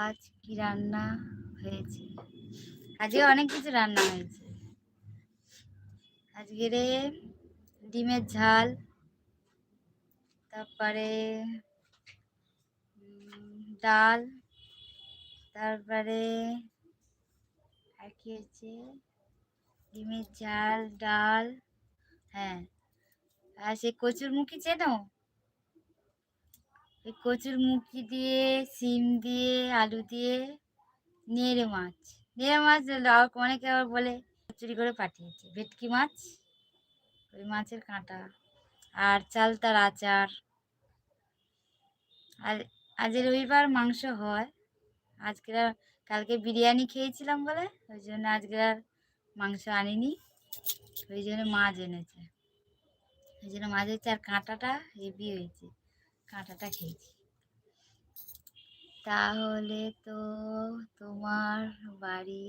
আজ কি রান্না হয়েছে? আজকে অনেক কিছু রান্না হয়েছে। আজকেরে ডিমের ঝাল, তারপরে ডাল, তারপরে আর কি হয়েছে? ডিমের ঝাল, ডাল, হ্যাঁ, আর সেই কচুরমুখী চেনো? ওই কচুরমুখী দিয়ে, শিম দিয়ে, আলু দিয়ে নেড়ে মাছ। নেড়ে মাছ অনেকে আবার বলে চুরি করে পাঠিয়েছে। ভেটকি মাছ, ওই মাছের কাঁটা আর চালতার আচার। আর আজ রবিবার মাংস হয়। আজকে কালকে বিরিয়ানি খেয়েছিলাম বলে ওই জন্য আজকে আর মাংস আনিনি, ওই জন্য মাছ এনেছে। ওই জন্য মাছ হচ্ছে, আর কাঁটাটা হেভি হয়েছে, কাঁটাটা খেয়েছি। তাহলে তো তোমার বাড়ি